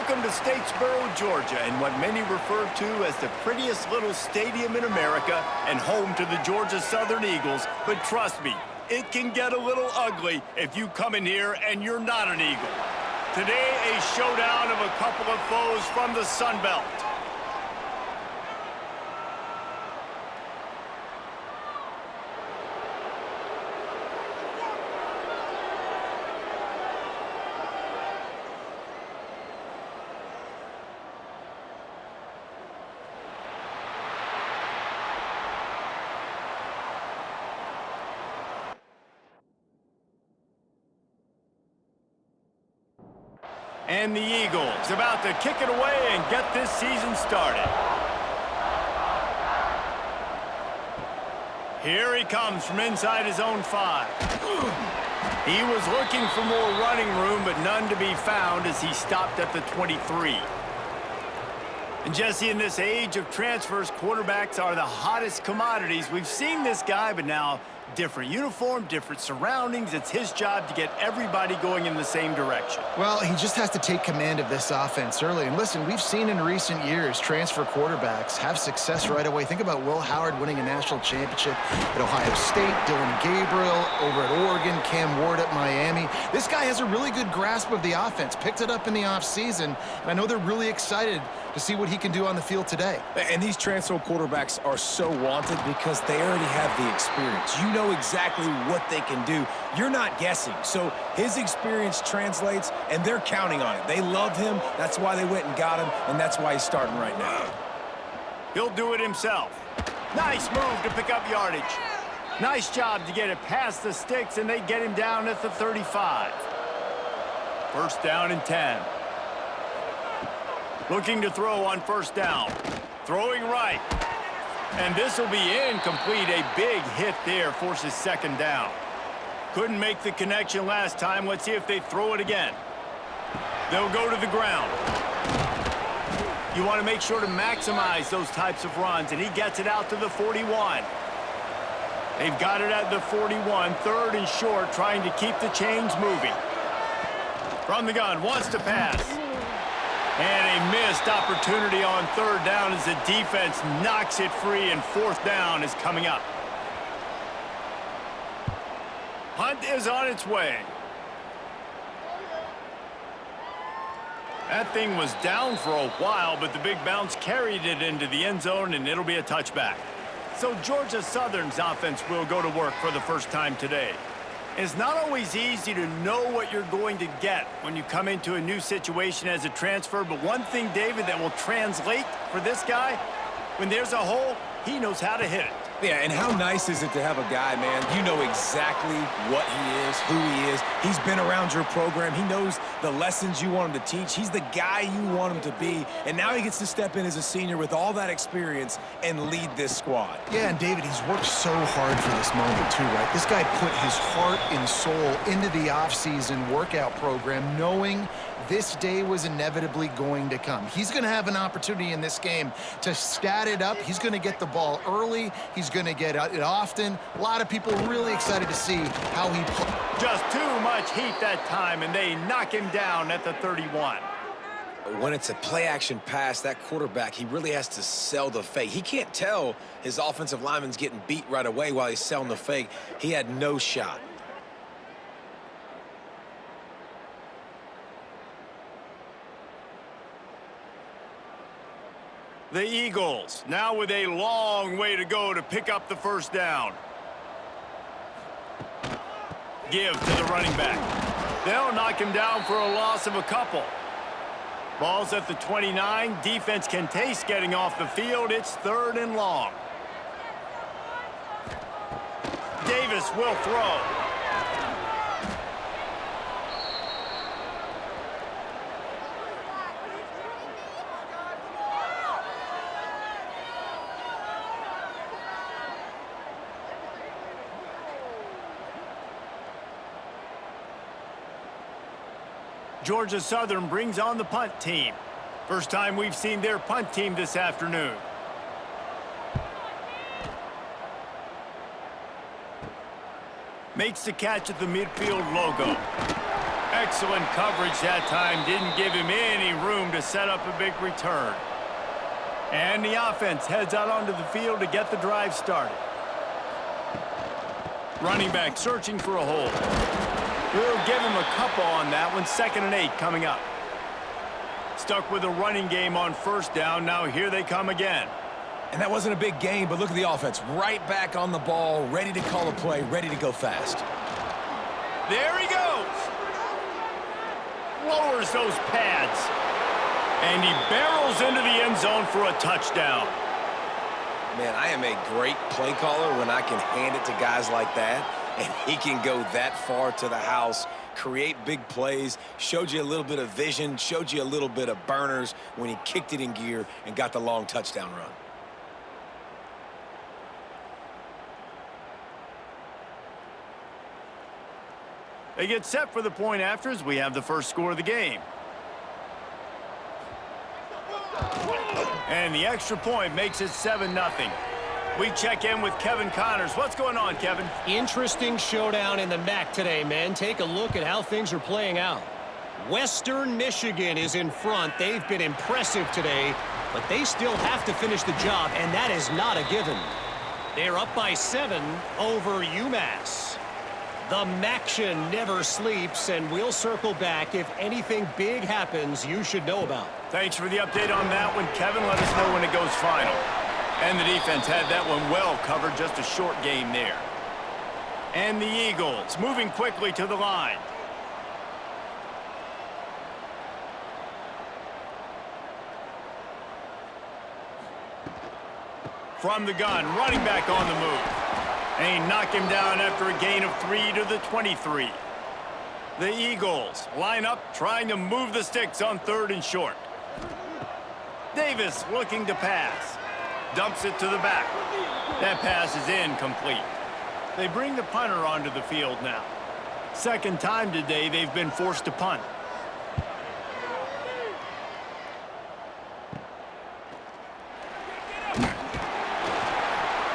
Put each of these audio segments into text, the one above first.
Welcome to Statesboro, Georgia, and what many refer to as the prettiest little stadium in America and home to the Georgia Southern Eagles. But trust me, it can get a little ugly if you come in here and you're not an Eagle. Today, a showdown of a couple of foes from the Sun Belt. And the Eagles about to kick it away and get this season started. Here he comes from inside his own 5. He was looking for more running room, but none to be found as he stopped at the 23. And Jesse, in this age of transfers, quarterbacks are the hottest commodities. We've seen this guy, but now different uniform, different surroundings. It's his job to get everybody going in the same direction. Well, he just has to take command of this offense early. And listen, we've seen in recent years transfer quarterbacks have success right away. Think about Will Howard winning a national championship at Ohio State, Dylan Gabriel over at Oregon, Cam Ward at Miami. This guy has a really good grasp of the offense, picked it up in the offseason, and I know they're really excited to see what he can do on the field today. And these transfer quarterbacks are so wanted because they already have the experience. You know exactly what they can do. You're not guessing. So his experience translates, and they're counting on it. They love him. That's why they went and got him, and that's why he's starting right now. He'll do it himself. Nice move to pick up yardage. Nice job to get it past the sticks, and they get him down at the 35. First down and 10. Looking to throw on first down. Throwing right. And this will be incomplete. A big hit there forces second down. Couldn't make the connection last time. Let's see if they throw it again. They'll go to the ground. You want to make sure to maximize those types of runs, and he gets it out to the 41. They've got it at the 41, third and short, trying to keep the chains moving. From the gun, wants to pass. And a missed opportunity on third down as the defense knocks it free, and fourth down is coming up. Hunt is on its way. That thing was down for a while, but the big bounce carried it into the end zone, and it'll be a touchback. So Georgia Southern's offense will go to work for the first time today. It's not always easy to know what you're going to get when you come into a new situation as a transfer, but one thing, David, that will translate for this guy, when there's a hole, he knows how to hit it. Yeah, and how nice is it to have a guy, man, you know exactly what he is, who he is. He's been around your program. He knows the lessons you want him to teach. He's the guy you want him to be. And now he gets to step in as a senior with all that experience and lead this squad. Yeah, and David, he's worked so hard for this moment too, right? This guy put his heart and soul into the offseason workout program, knowing this day was inevitably going to come. He's going to have an opportunity in this game to stat it up. He's going to get the ball early. He's going to get it often. A lot of people really excited to see how he plays. Just too much heat that time, and they knock him down at the 31. When it's a play-action pass, that quarterback, he really has to sell the fake. He can't tell his offensive lineman's getting beat right away while he's selling the fake. He had no shot. The Eagles now with a long way to go to pick up the first down. Give to the running back. They'll knock him down for a loss of a couple. Ball's at the 29. Defense can taste getting off the field. It's third and long. Davis will throw. Georgia Southern brings on the punt team. First time we've seen their punt team this afternoon. Makes the catch at the midfield logo. Excellent coverage that time. Didn't give him any room to set up a big return. And the offense heads out onto the field to get the drive started. Running back searching for a hole. We'll give him a couple on that one. 2nd and 8 coming up. Stuck with a running game on 1st down. Now here they come again. And that wasn't a big gain, but look at the offense. Right back on the ball, ready to call a play, ready to go fast. There he goes. Lowers those pads. And he barrels into the end zone for a touchdown. Man, I am a great play caller when I can hand it to guys like that, and he can go that far to the house, create big plays, showed you a little bit of vision, showed you a little bit of burners when he kicked it in gear and got the long touchdown run. They get set for the point after as we have the first score of the game. And the extra point makes it 7-0. We check in with Kevin Connors. What's going on, Kevin? Interesting showdown in the MAC today, man. Take a look at how things are playing out. Western Michigan is in front. They've been impressive today, but they still have to finish the job, and that is not a given. They're up by 7 over UMass. The MACtion never sleeps, and we'll circle back if anything big happens you should know about. Thanks for the update on that one, Kevin. Let us know when it goes final. And the defense had that one well covered, just a short game there. And the Eagles moving quickly to the line. From the gun, running back on the move. And he knocked him down after a gain of 3 to the 23. The Eagles line up, trying to move the sticks on 3rd and short. Davis looking to pass. Dumps it to the back. That pass is incomplete. They bring the punter onto the field now. 2nd time today they've been forced to punt.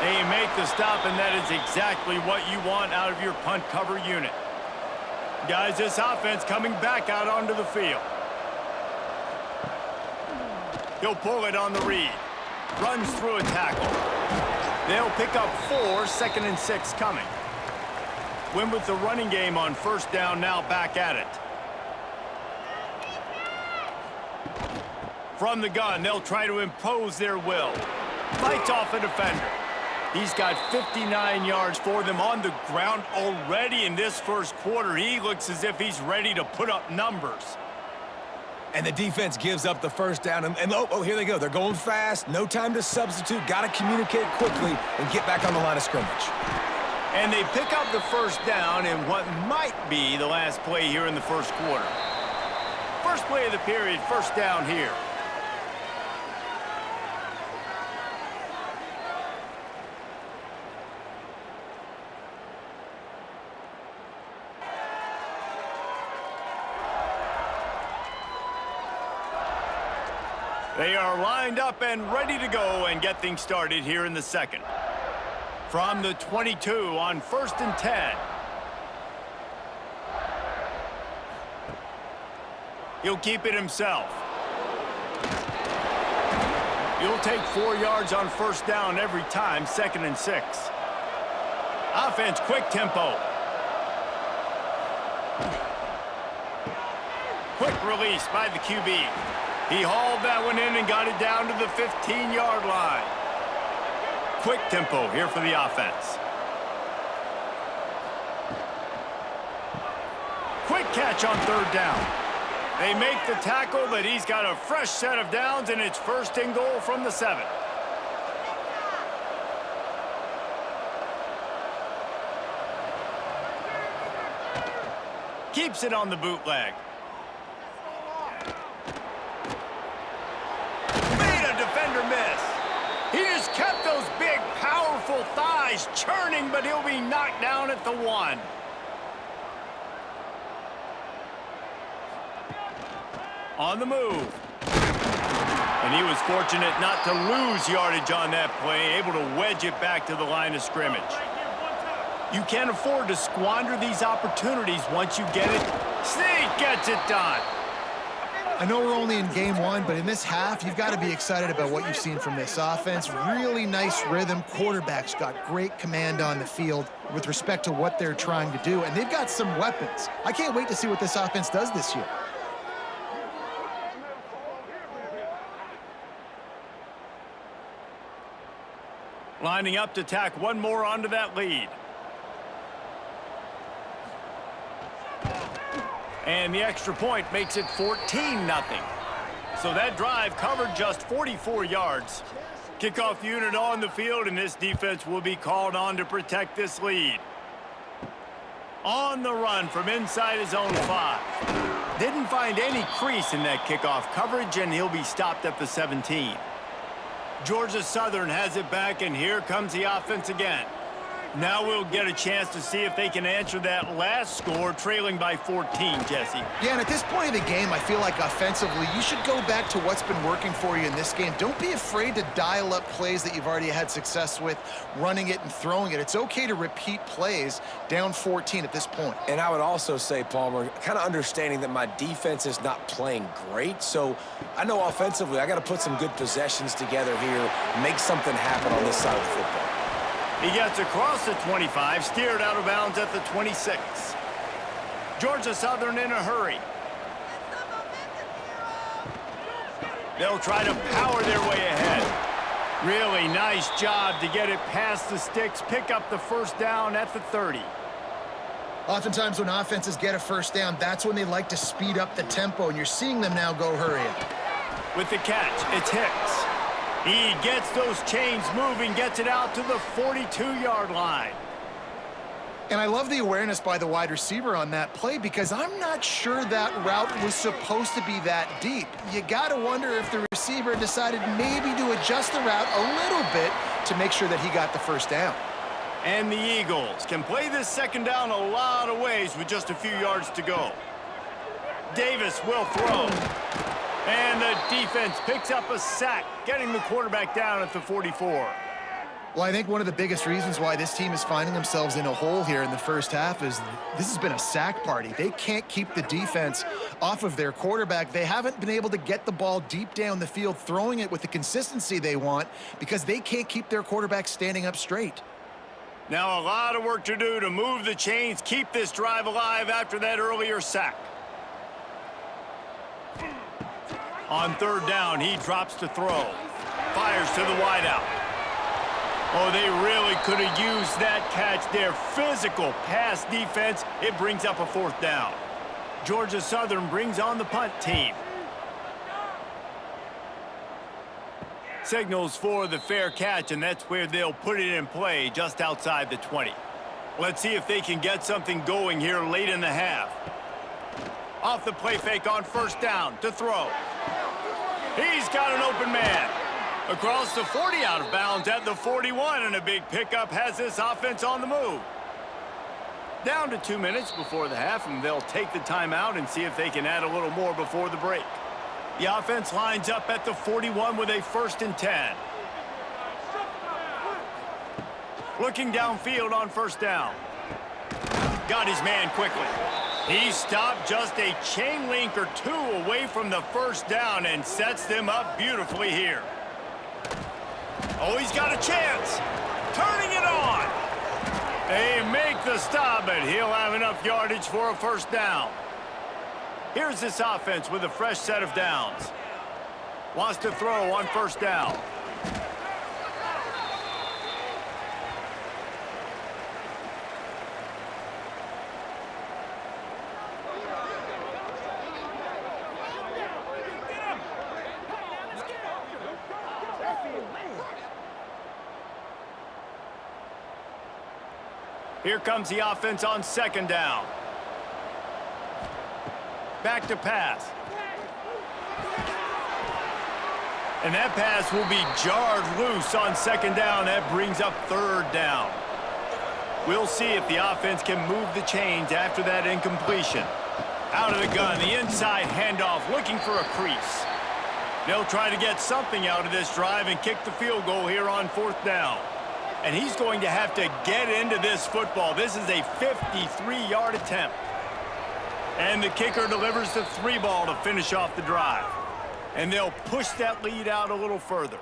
They make the stop, and that is exactly what you want out of your punt cover unit. Guys, this offense coming back out onto the field. He'll pull it on the read. Runs through a tackle. They'll pick up 4, 2nd and 6 coming. Win with the running game on 1st down, now back at it. From the gun, they'll try to impose their will. Fights off a defender. He's got 59 yards for them on the ground already in this 1st quarter. He looks as if he's ready to put up numbers. And the defense gives up the 1st down. And oh, here they go. They're going fast. No time to substitute. Got to communicate quickly and get back on the line of scrimmage. And they pick up the 1st down in what might be the last play here in the 1st quarter. First play of the period, 1st down here. They are lined up and ready to go and get things started here in the 2nd. From the 22 on 1st and 10. He'll keep it himself. He'll take 4 yards on 1st down every time, 2nd and 6. Offense, quick tempo. Quick release by the QB. He hauled that one in and got it down to the 15-yard line. Quick tempo here for the offense. Quick catch on 3rd down. They make the tackle, but he's got a fresh set of downs, and it's 1st and goal from the 7. Keeps it on the bootleg. Defender miss. He just kept those big, powerful thighs churning, but he'll be knocked down at the 1. On the move. And he was fortunate not to lose yardage on that play, able to wedge it back to the line of scrimmage. You can't afford to squander these opportunities once you get it. Sneak gets it done. I know we're only in game one, but in this half, you've got to be excited about what you've seen from this offense. Really nice rhythm. Quarterback's got great command on the field with respect to what they're trying to do, and they've got some weapons. I can't wait to see what this offense does this year. Lining up to tack one more onto that lead. And the extra point makes it 14-0. So that drive covered just 44 yards. Kickoff unit on the field, and this defense will be called on to protect this lead. On the run from inside his own 5. Didn't find any crease in that kickoff coverage, and he'll be stopped at the 17. Georgia Southern has it back, and here comes the offense again. Now we'll get a chance to see if they can answer that last score, trailing by 14, Jesse. Yeah, and at this point of the game, I feel like offensively, you should go back to what's been working for you in this game. Don't be afraid to dial up plays that you've already had success with, running it and throwing it. It's okay to repeat plays down 14 at this point. And I would also say, Palmer, kind of understanding that my defense is not playing great, so I know offensively I got to put some good possessions together here, make something happen on this side of the football. He gets across the 25, steered out of bounds at the 26. Georgia Southern in a hurry. They'll try to power their way ahead. Really nice job to get it past the sticks, pick up the first down at the 30. Oftentimes when offenses get a first down, that's when they like to speed up the tempo, and you're seeing them now go hurry up. With the catch, it's Hicks. He gets those chains moving, gets it out to the 42-yard line. And I love the awareness by the wide receiver on that play, because I'm not sure that route was supposed to be that deep. You got to wonder if the receiver decided maybe to adjust the route a little bit to make sure that he got the first down. And the Eagles can play this second down a lot of ways with just a few yards to go. Davis will throw. And the defense picks up a sack, getting the quarterback down at the 44. Well, I think one of the biggest reasons why this team is finding themselves in a hole here in the first half is this has been a sack party. They can't keep the defense off of their quarterback. They haven't been able to get the ball deep down the field, throwing it with the consistency they want, because they can't keep their quarterback standing up straight. Now a lot of work to do to move the chains, keep this drive alive after that earlier sack. On third down, he drops to throw. Fires to the wideout. Oh, they really could have used that catch there. Physical pass defense. It brings up a fourth down. Georgia Southern brings on the punt team. Signals for the fair catch, and that's where they'll put it in play, just outside the 20. Let's see if they can get something going here late in the half. Off the play fake on first down to throw. He's got an open man. Across the 40, out of bounds at the 41, and a big pickup has this offense on the move. Down to 2 minutes before the half, and they'll take the timeout and see if they can add a little more before the break. The offense lines up at the 41 with a 1st and 10. Looking downfield on first down. Got his man quickly. He stopped just a chain link or two away from the first down and sets them up beautifully here. Oh, he's got a chance. Turning it on. They make the stop, but he'll have enough yardage for a first down. Here's this offense with a fresh set of downs. Wants to throw on first down. Here comes the offense on second down. Back to pass. And that pass will be jarred loose on second down. That brings up third down. We'll see if the offense can move the chains after that incompletion. Out of the gun, the inside handoff, looking for a crease. They'll try to get something out of this drive and kick the field goal here on fourth down. And he's going to have to get into this football. This is a 53-yard attempt. And the kicker delivers the 3 ball to finish off the drive. And they'll push that lead out a little further.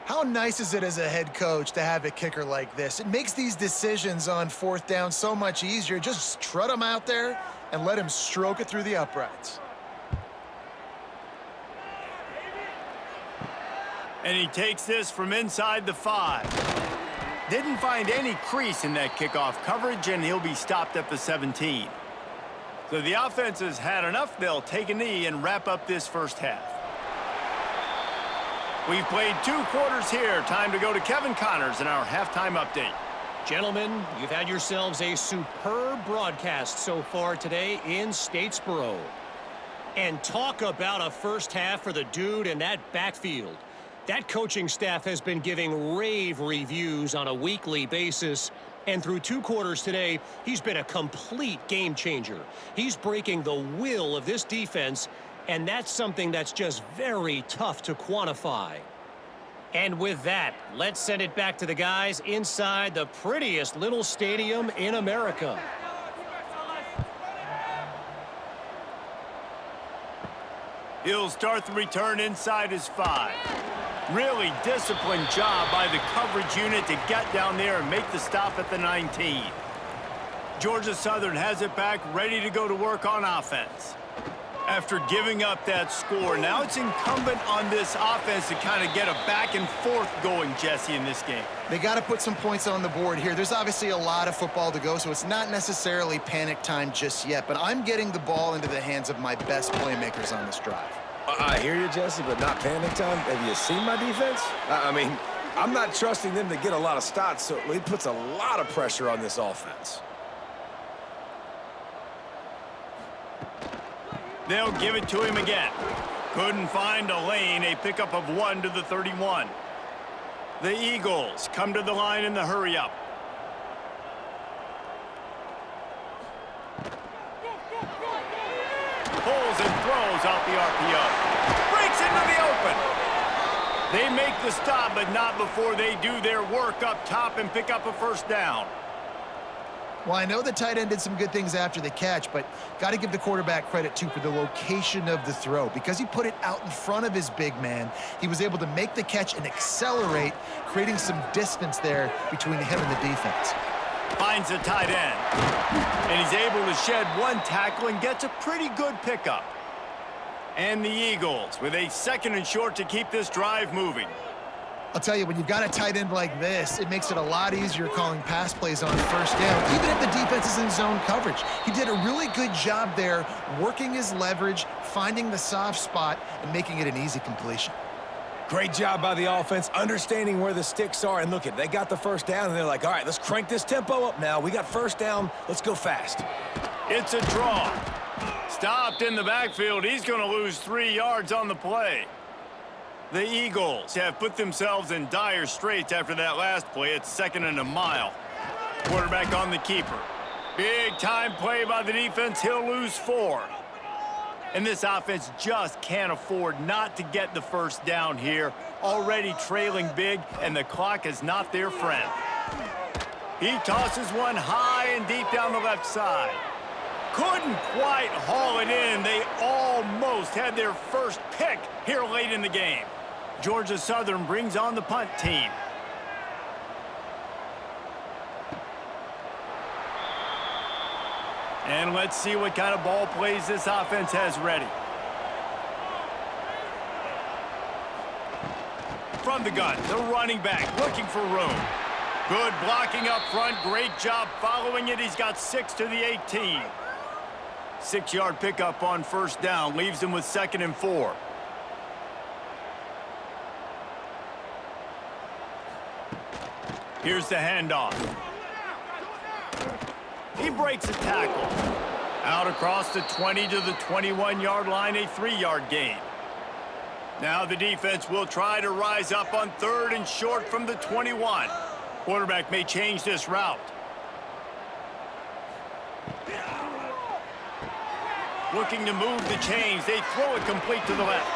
How nice is it as a head coach to have a kicker like this? It makes these decisions on 4th down so much easier. Just strut him out there and let him stroke it through the uprights. And he takes this from inside the 5. Didn't find any crease in that kickoff coverage, and he'll be stopped at the 17. So the offense has had enough. They'll take a knee and wrap up this first half. We've played 2 quarters here. Time to go to Kevin Connors in our halftime update. Gentlemen, you've had yourselves a superb broadcast so far today in Statesboro. And talk about a first half for the dude in that backfield. That coaching staff has been giving rave reviews on a weekly basis. And through 2 quarters today, he's been a complete game changer. He's breaking the will of this defense, and that's something that's just very tough to quantify. And with that, let's send it back to the guys inside the prettiest little stadium in America. He'll start the return inside his 5. Really disciplined job by the coverage unit to get down there and make the stop at the 19. Georgia Southern has it back, ready to go to work on offense. After giving up that score, now it's incumbent on this offense to kind of get a back and forth going, Jesse, in this game. They got to put some points on the board here. There's obviously a lot of football to go, so it's not necessarily panic time just yet, but I'm getting the ball into the hands of my best playmakers on this drive. I hear you, Jesse, but not panic time. Have you seen my defense? I mean, I'm not trusting them to get a lot of stops, so it puts a lot of pressure on this offense. They'll give it to him again. Couldn't find a lane, a pickup of 1 to the 31. The Eagles come to the line in the hurry-up. Pulls and throws off the RPO. Breaks into the open. They make the stop, but not before they do their work up top and pick up a first down. Well, I know the tight end did some good things after the catch, but got to give the quarterback credit, too, for the location of the throw. Because he put it out in front of his big man, he was able to make the catch and accelerate, creating some distance there between him and the defense. Finds a tight end. And he's able to shed 1 tackle and gets a pretty good pickup. And the Eagles with a 2nd and short to keep this drive moving. I'll tell you, when you've got a tight end like this, it makes it a lot easier calling pass plays on first down, even if the defense is in zone coverage. He did a really good job there, working his leverage, finding the soft spot, and making it an easy completion. Great job by the offense, understanding where the sticks are. And look, they got the first down, and they're like, all right, let's crank this tempo up now. We got first down. Let's go fast. It's a draw. Stopped in the backfield. He's going to lose 3 yards on the play. The Eagles have put themselves in dire straits after that last play. It's 2nd and a mile. Quarterback on the keeper. Big time play by the defense. He'll lose 4. And this offense just can't afford not to get the first down here. Already trailing big, and the clock is not their friend. He tosses one high and deep down the left side. Couldn't quite haul it in. They almost had their first pick here late in the game. Georgia Southern brings on the punt team. And let's see what kind of ball plays this offense has ready. From the gun, the running back looking for room. Good blocking up front. Great job following it. He's got 6 to the 18. 6-yard pickup on first down. Leaves him with 2nd and 4. Here's the handoff. He breaks a tackle. Out across the 20 to the 21-yard line, a 3-yard gain. Now the defense will try to rise up on 3rd and short from the 21. Quarterback may change this route. Looking to move the chains. They throw it complete to the left.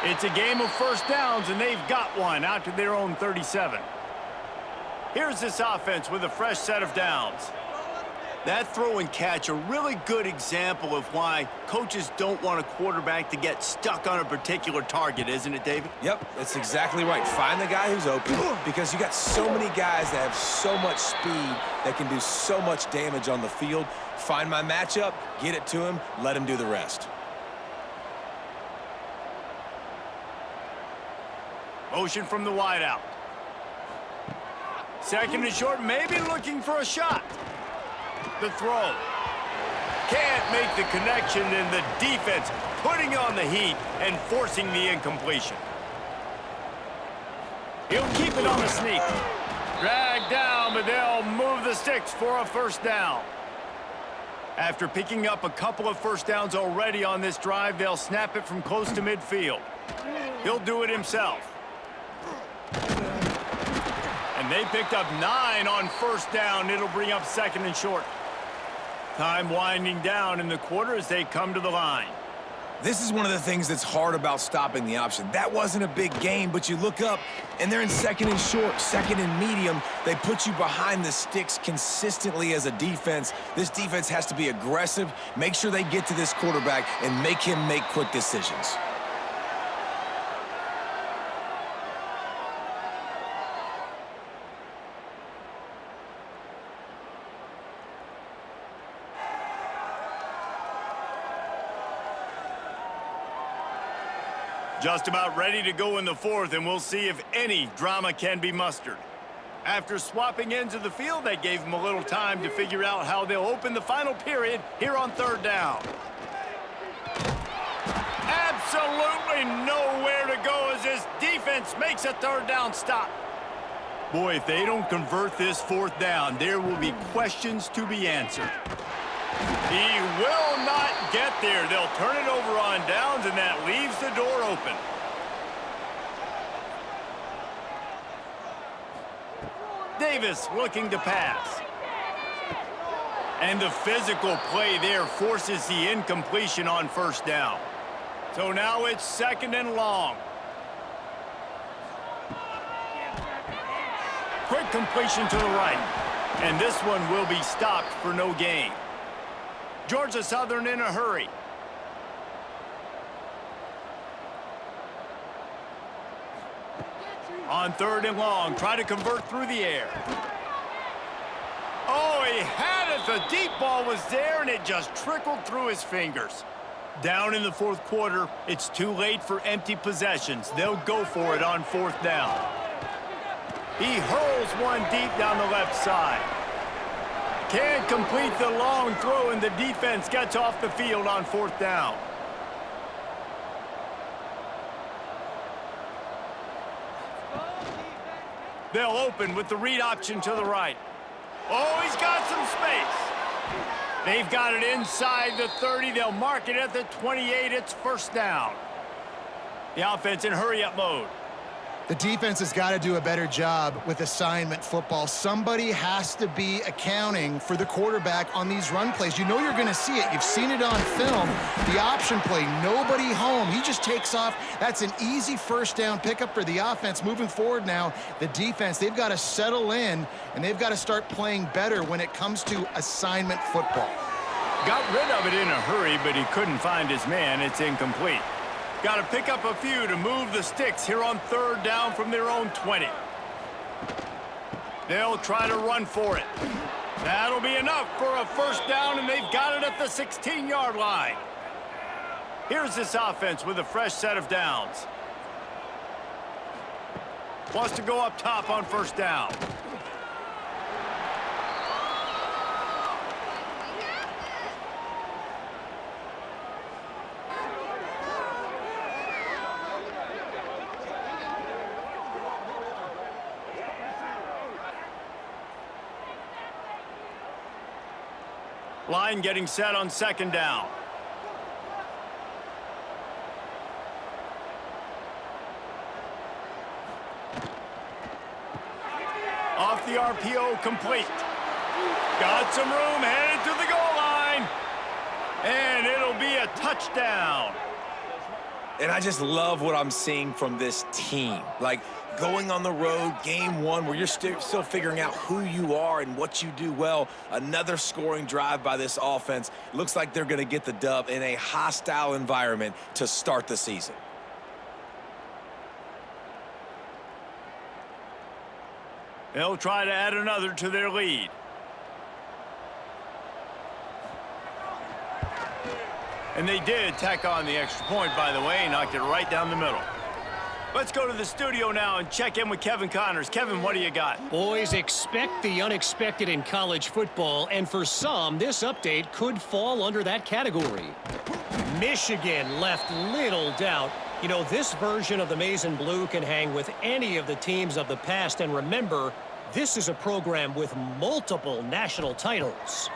It's a game of first downs, and they've got one out to their own 37. Here's this offense with a fresh set of downs. That throw and catch, a really good example of why coaches don't want a quarterback to get stuck on a particular target, isn't it, David? Yep, that's exactly right. Find the guy who's open because you got so many guys that have so much speed that can do so much damage on the field. Find my matchup, get it to him, let him do the rest. Motion from the wideout. Second and short, maybe looking for a shot. The throw. Can't make the connection, and the defense putting on the heat and forcing the incompletion. He'll keep it on the sneak. Dragged down, but they'll move the sticks for a first down. After picking up a couple of first downs already on this drive, they'll snap it from close to midfield. He'll do it himself. And they picked up 9 on first down. It'll bring up second and short. Time winding down in the quarter as they come to the line. This is one of the things that's hard about stopping the option. That wasn't a big gain, but you look up, and they're in second and short, second and medium. They put you behind the sticks consistently as a defense. This defense has to be aggressive, make sure they get to this quarterback, and make him make quick decisions. Just about ready to go in the fourth, and we'll see if any drama can be mustered. After swapping ends of the field, that gave them a little time to figure out how they'll open the final period here on third down. Absolutely nowhere to go as this defense makes a third down stop. Boy, if they don't convert this fourth down, there will be questions to be answered. He will not get there. They'll turn it over on downs, and that leaves the door open. Davis looking to pass. And the physical play there forces the incompletion on first down. So now it's second and long. Quick completion to the right. And this one will be stopped for no gain. Georgia Southern in a hurry. On third and long, try to convert through the air. Oh, he had it. The deep ball was there, and it just trickled through his fingers. Down in the fourth quarter, it's too late for empty possessions. They'll go for it on fourth down. He hurls one deep down the left side. Can't complete the long throw, and the defense gets off the field on fourth down. They'll open with the read option to the right. Oh, he's got some space. They've got it inside the 30. They'll mark it at the 28. It's first down. The offense in hurry-up mode. The defense has got to do a better job with assignment football. Somebody has to be accounting for the quarterback on these run plays. You know you're going to see it. You've seen it on film. The option play, nobody home. He just takes off. That's an easy first down pickup for the offense. Moving forward now, the defense, they've got to settle in, and they've got to start playing better when it comes to assignment football. Got rid of it in a hurry, but he couldn't find his man. It's incomplete. Got to pick up a few to move the sticks here on third down from their own 20. They'll try to run for it. That'll be enough for a first down, and they've got it at the 16-yard line. Here's this offense with a fresh set of downs. Wants to go up top on first down. Line getting set on second down. Off the RPO, complete. Got some room, headed to the goal line. And it'll be a touchdown. And I just love what I'm seeing from this team. Like, going on the road, game one, where you're still figuring out who you are and what you do well. Another scoring drive by this offense. Looks like they're going to get the dub in a hostile environment to start the season. They'll try to add another to their lead. And they did tack on the extra point, by the way, knocked it right down the middle. Let's go to the studio now and check in with Kevin Connors. Kevin, what do you got? Boys, expect the unexpected in college football, and for some, this update could fall under that category. Michigan left little doubt. You know, this version of the Maize and Blue can hang with any of the teams of the past, and remember, this is a program with multiple national titles.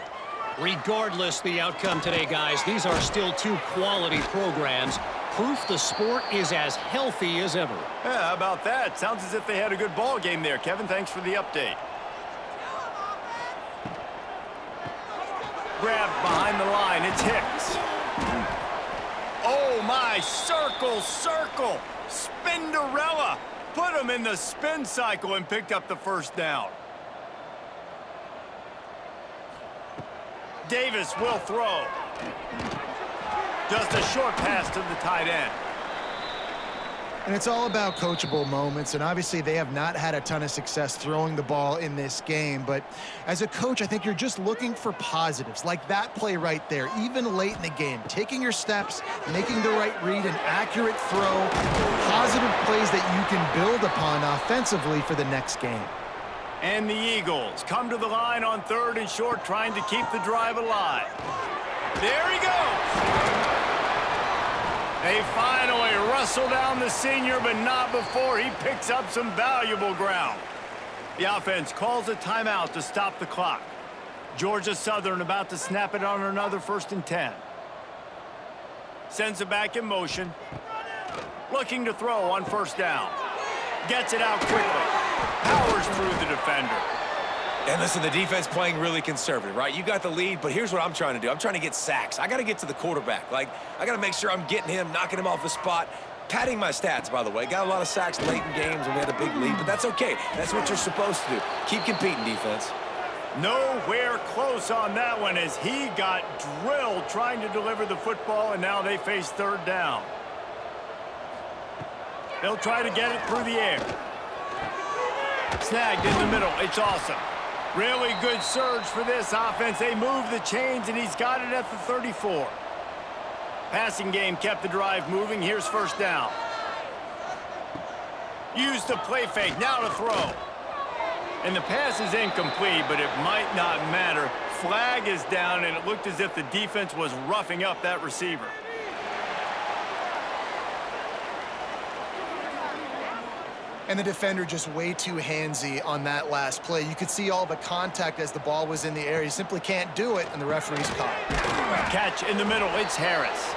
Regardless the outcome today, guys, these are still two quality programs. Proof the sport is as healthy as ever. Yeah, how about that? Sounds as if they had a good ball game there. Kevin, thanks for the update. Grab behind the line. It's Hicks. Oh, my. Circle, circle. Spinderella. Put him in the spin cycle and picked up the first down. Davis will throw. Just a short pass to the tight end. And it's all about coachable moments, and obviously they have not had a ton of success throwing the ball in this game, but as a coach, I think you're just looking for positives, like that play right there, even late in the game, taking your steps, making the right read, an accurate throw, positive plays that you can build upon offensively for the next game. And the Eagles come to the line on 3rd and short, trying to keep the drive alive. There he goes. They finally wrestle down the senior, but not before he picks up some valuable ground. The offense calls a timeout to stop the clock. Georgia Southern about to snap it on another 1st and 10. Sends it back in motion. Looking to throw on 1st down. Gets it out quickly. Powers through the defender. And listen, the defense playing really conservative, right? You got the lead, but here's what I'm trying to do. I'm trying to get sacks. I got to get to the quarterback. Like, I got to make sure I'm getting him, knocking him off the spot. Padding my stats, by the way. Got a lot of sacks late in games when we had a big lead, but that's okay. That's what you're supposed to do. Keep competing, defense. Nowhere close on that one as he got drilled trying to deliver the football, and now they face 3rd down. They'll try to get it through the air. Snagged in the middle. It's awesome. Really good surge for this offense. They move the chains, and he's got it at the 34. Passing game kept the drive moving. Here's 1st down. Used the play fake. Now to throw. And the pass is incomplete, but it might not matter. Flag is down, and it looked as if the defense was roughing up that receiver. And the defender just way too handsy on that last play. You could see all the contact as the ball was in the air. He simply can't do it, and the referee's caught. Catch in the middle. It's Harris.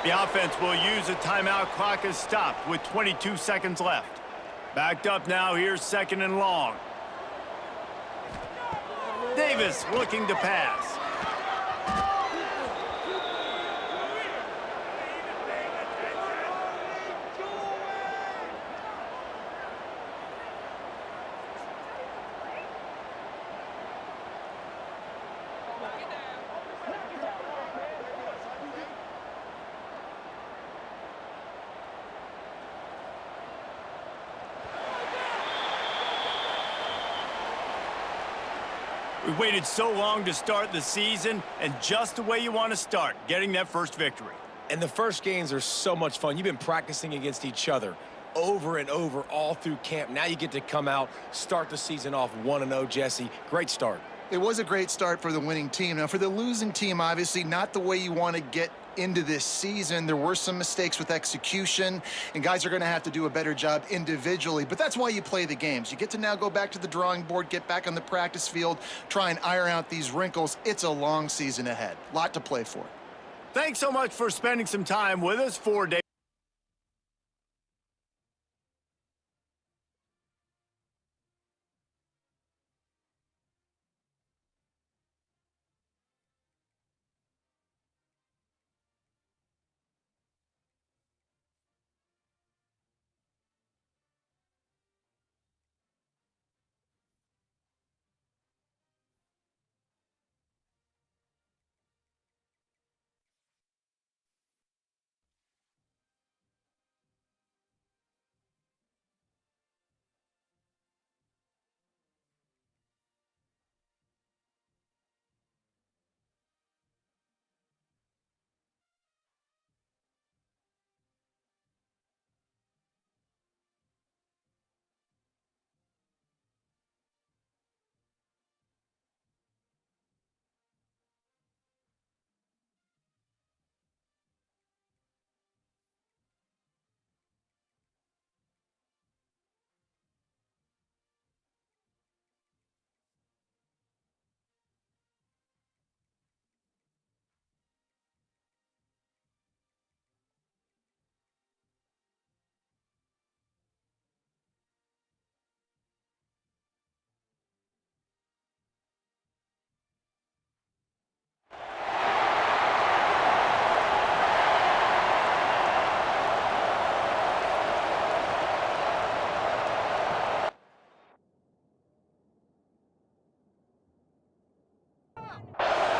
The offense will use a timeout. Clock is stopped with 22 seconds left. Backed up now. Here's 2nd and long. Davis looking to pass. We waited so long to start the season, and just the way you want to start, getting that first victory. And the first games are so much fun. You've been practicing against each other over and over all through camp. Now you get to come out, start the season off 1-0, Jesse. Great start. It was a great start for the winning team. Now, for the losing team, obviously not the way you want to get into this season. There were some mistakes with execution, and guys are going to have to do a better job individually. But that's why you play the games. You get to now go back to the drawing board, get back on the practice field, try and iron out these wrinkles. It's a long season ahead. Lot to play for. Thanks so much for spending some time with us for Dave.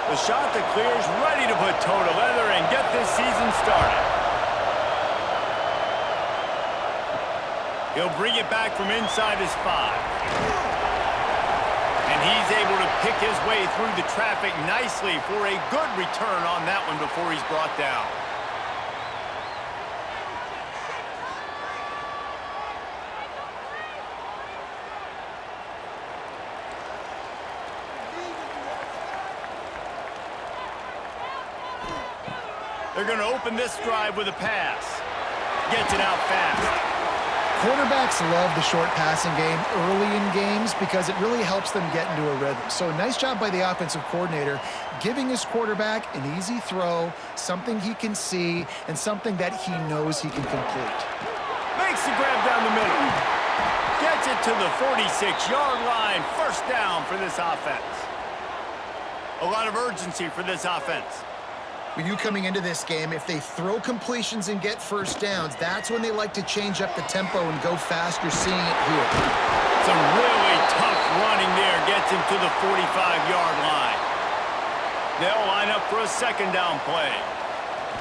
The shot that clears, ready to put toe to leather and get this season started. He'll bring it back from inside his 5. And he's able to pick his way through the traffic nicely for a good return on that one before he's brought down. They're going to open this drive with a pass. Gets it out fast. Quarterbacks love the short passing game early in games because it really helps them get into a rhythm. So nice job by the offensive coordinator giving his quarterback an easy throw, something he can see, and something that he knows he can complete. Makes the grab down the middle. Gets it to the 46-yard line. First down for this offense. A lot of urgency for this offense. When you coming into this game, if they throw completions and get first downs, that's when they like to change up the tempo and go fast. You're seeing it here. Some really tough running there gets him to the 45-yard line. They'll line up for a second down play.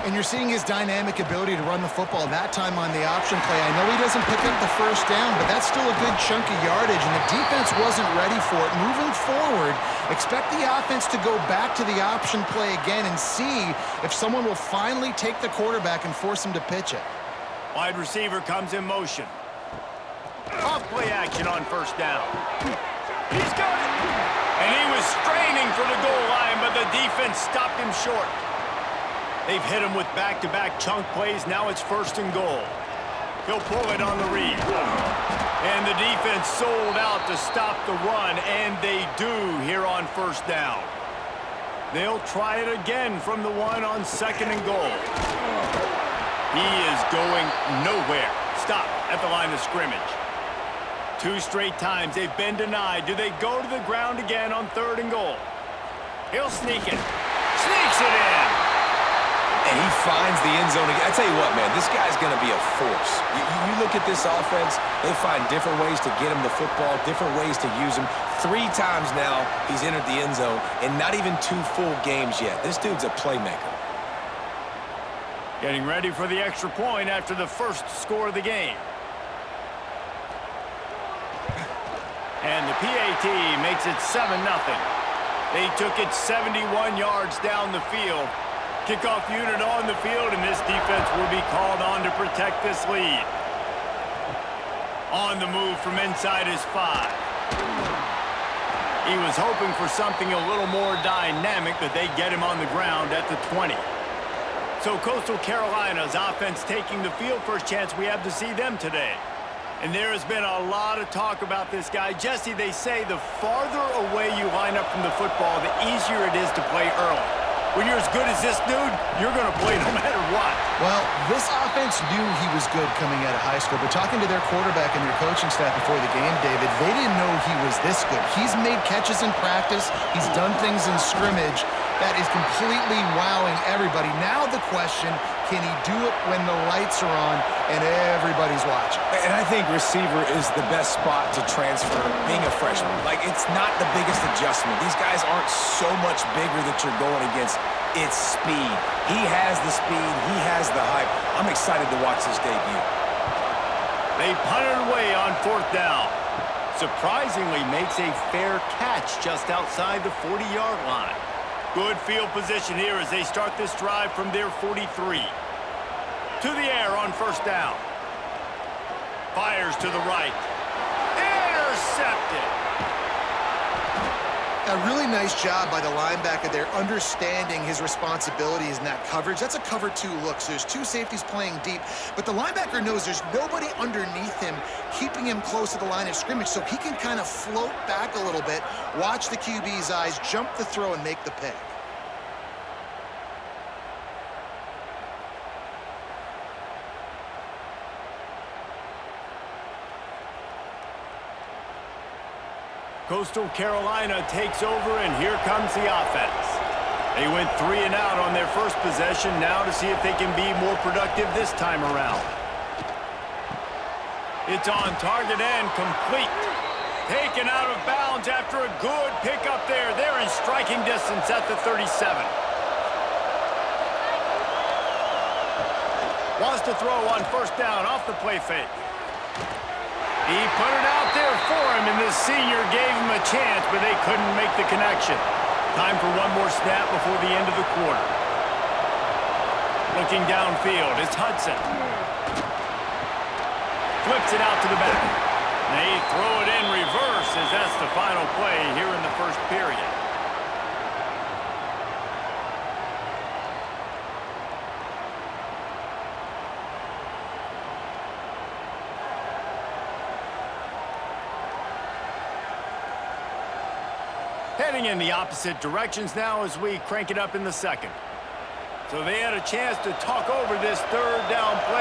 And you're seeing his dynamic ability to run the football, that time on the option play. I know he doesn't pick up the first down, but that's still a good chunk of yardage, and the defense wasn't ready for it. Moving forward, expect the offense to go back to the option play again and see if someone will finally take the quarterback and force him to pitch it. Wide receiver comes in motion. Off play action on first down. He's got it! And he was straining for the goal line, but the defense stopped him short. They've hit him with back-to-back chunk plays. Now it's first and goal. He'll pull it on the read. And the defense sold out to stop the run, and they do here on first down. They'll try it again from the 1 on second and goal. He is going nowhere. Stop at the line of scrimmage. 2 straight times they've been denied. Do they go to the ground again on third and goal? He'll sneak it. Sneaks it in. And he finds the end zone again. I tell you what, man, this guy's going to be a force. You look at this offense, they find different ways to get him the football, different ways to use him. 3 times now he's entered the end zone, and not even 2 full games yet. This dude's a playmaker. Getting ready for the extra point after the first score of the game. And the PAT makes it 7-0. They took it 71 yards down the field. Kickoff unit on the field, and this defense will be called on to protect this lead. On the move from inside his 5. He was hoping for something a little more dynamic, but they get him on the ground at the 20. So Coastal Carolina's offense taking the field. First chance we have to see them today. And there has been a lot of talk about this guy. Jesse, they say the farther away you line up from the football, the easier it is to play early. When you're as good as this dude, you're going to play no matter what. Well, this offense knew he was good coming out of high school, but talking to their quarterback and their coaching staff before the game, David, they didn't know he was this good. He's made catches in practice. He's done things in scrimmage that is completely wowing everybody. Now the question, can he do it when the lights are on and everybody's watching? And I think receiver is the best spot to transfer being a freshman. Like, it's not the biggest adjustment. These guys aren't so much bigger that you're going against. It's speed. He has the speed. He has the hype. I'm excited to watch this debut. They punt it away on fourth down. Surprisingly makes a fair catch just outside the 40-yard line. Good field position here as they start this drive from their 43. To the air on first down. Fires to the right. Intercepted. A really nice job by the linebacker there, understanding his responsibilities in that coverage. That's a cover 2 look, so there's 2 safeties playing deep, but the linebacker knows there's nobody underneath him keeping him close to the line of scrimmage, so he can kind of float back a little bit, watch the QB's eyes, jump the throw, and make the pick. Coastal Carolina takes over, and here comes the offense. They went 3 and out on their first possession, now to see if they can be more productive this time around. It's on target and complete. Taken out of bounds after a good pickup there. They're in striking distance at the 37. Wants to throw on first down off the play fake. He put it out there for him, and the senior gave him a chance, but they couldn't make the connection. Time for one more snap before the end of the quarter. Looking downfield, it's Hudson. Flips it out to the back. They throw it in reverse as that's the final play here in the first period. Heading in the opposite directions now as we crank it up in the second. So they had a chance to talk over this third down play.